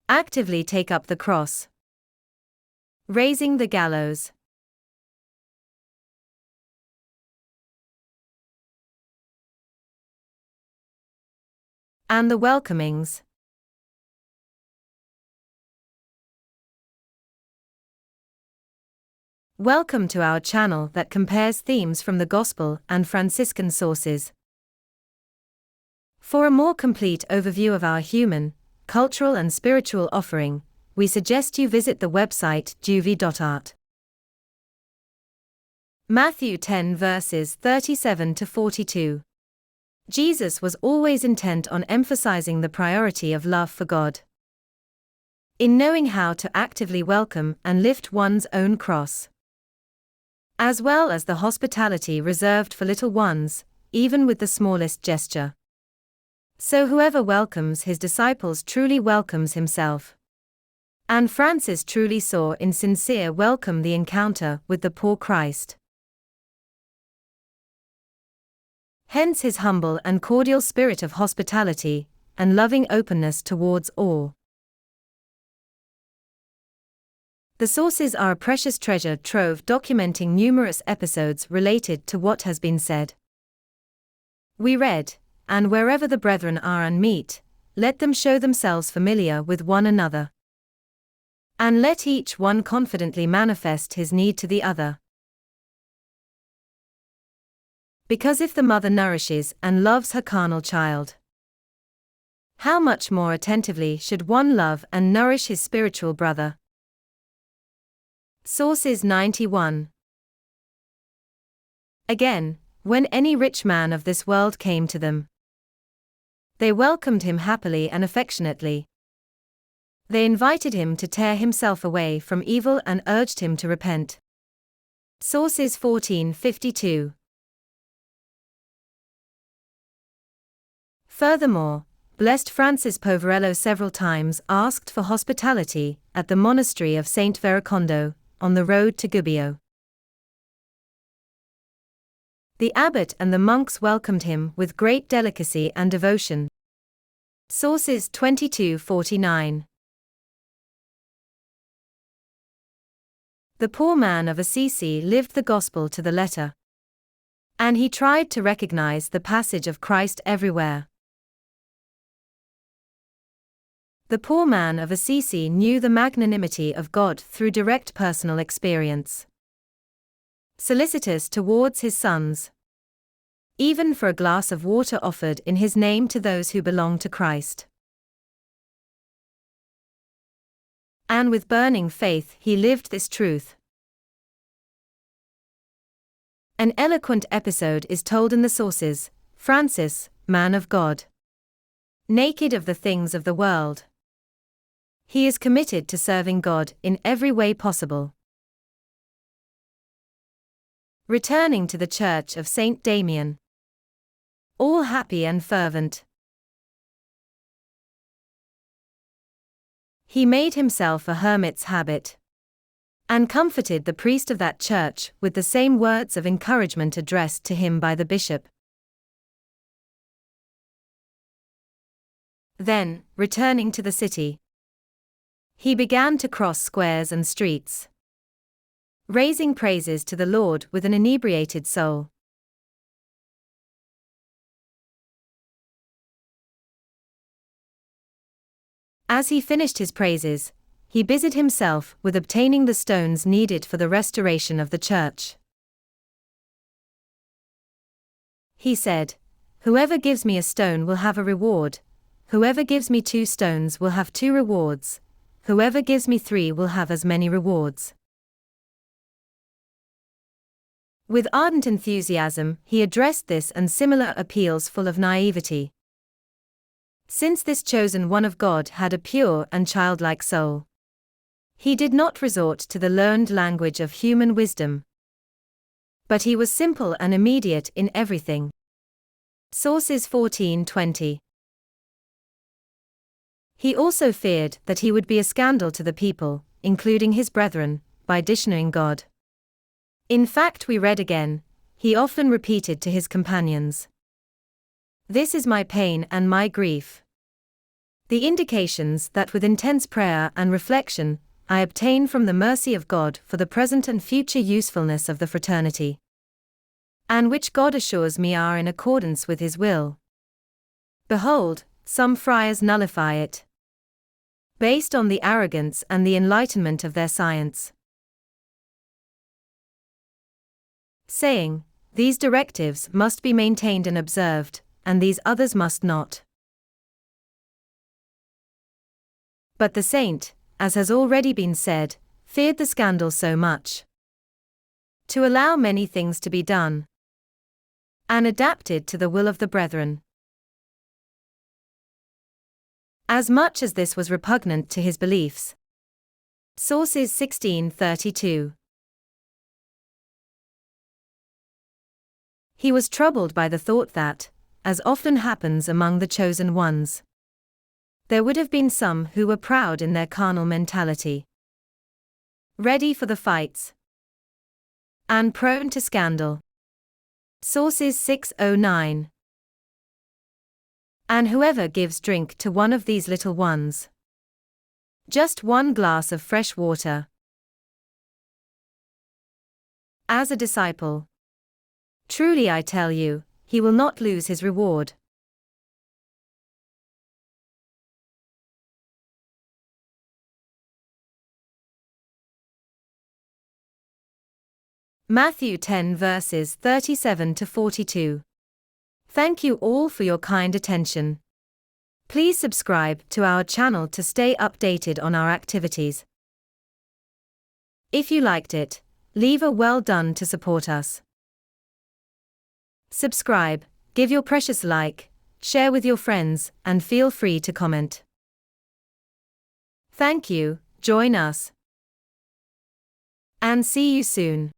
Actively take up the cross. Raising the gallows. And the welcomings. Welcome to our channel that compares themes from the Gospel and Franciscan sources. For a more complete overview of our human, cultural and spiritual offering, we suggest you visit the website juvie.art. Matthew 10 verses 37 to 42. Jesus was always intent on emphasizing the priority of love for God. In knowing how to actively welcome and lift one's own cross, as well as the hospitality reserved for little ones, even with the smallest gesture. So whoever welcomes his disciples truly welcomes himself. And Francis truly saw in sincere welcome the encounter with the poor Christ. Hence his humble and cordial spirit of hospitality, and loving openness towards all. The sources are a precious treasure trove documenting numerous episodes related to what has been said. We read, "And wherever the brethren are and meet, let them show themselves familiar with one another. And let each one confidently manifest his need to the other. Because if the mother nourishes and loves her carnal child, how much more attentively should one love and nourish his spiritual brother?" Sources 91. Again, when any rich man of this world came to them, they welcomed him happily and affectionately. They invited him to tear himself away from evil and urged him to repent. Sources 1452. Furthermore, Blessed Francis Poverello several times asked for hospitality at the monastery of Saint Verecondo, on the road to Gubbio. The abbot and the monks welcomed him with great delicacy and devotion. Sources 2249. The poor man of Assisi lived the gospel to the letter. And he tried to recognize the passage of Christ everywhere. The poor man of Assisi knew the magnanimity of God through direct personal experience. Solicitous towards his sons, even for a glass of water offered in his name to those who belong to Christ. And with burning faith he lived this truth. An eloquent episode is told in the sources. Francis, man of God, naked of the things of the world, he is committed to serving God in every way possible. Returning to the church of Saint Damian, all happy and fervent, he made himself a hermit's habit, and comforted the priest of that church with the same words of encouragement addressed to him by the bishop. Then, returning to the city, he began to cross squares and streets, raising praises to the Lord with an inebriated soul. As he finished his praises, he busied himself with obtaining the stones needed for the restoration of the church. He said, "Whoever gives me a stone will have a reward, whoever gives me 2 stones will have 2 rewards, whoever gives me 3 will have as many rewards." With ardent enthusiasm, he addressed this and similar appeals full of naivety. Since this chosen one of God had a pure and childlike soul, he did not resort to the learned language of human wisdom, but he was simple and immediate in everything. Sources 1420. He also feared that he would be a scandal to the people, including his brethren, by dishonoring God. In fact, we read again, he often repeated to his companions, "This is my pain and my grief. The indications that with intense prayer and reflection, I obtain from the mercy of God for the present and future usefulness of the fraternity, and which God assures me are in accordance with His will. Behold, some friars nullify it, based on the arrogance and the enlightenment of their science, saying, these directives must be maintained and observed, and these others must not. But the saint, as has already been said, feared the scandal so much, to allow many things to be done, and adapted to the will of the brethren, as much as this was repugnant to his beliefs. Sources 1632. He was troubled by the thought that, as often happens among the chosen ones, there would have been some who were proud in their carnal mentality, ready for the fights, and prone to scandal. Sources 609. And whoever gives drink to one of these little ones, just one glass of fresh water, as a disciple, truly I tell you, he will not lose his reward. Matthew 10 verses 37 to 42. Thank you all for your kind attention. Please subscribe to our channel to stay updated on our activities. If you liked it, leave a well done to support us. Subscribe, give your precious like, share with your friends, and feel free to comment. Thank you, join us, and see you soon.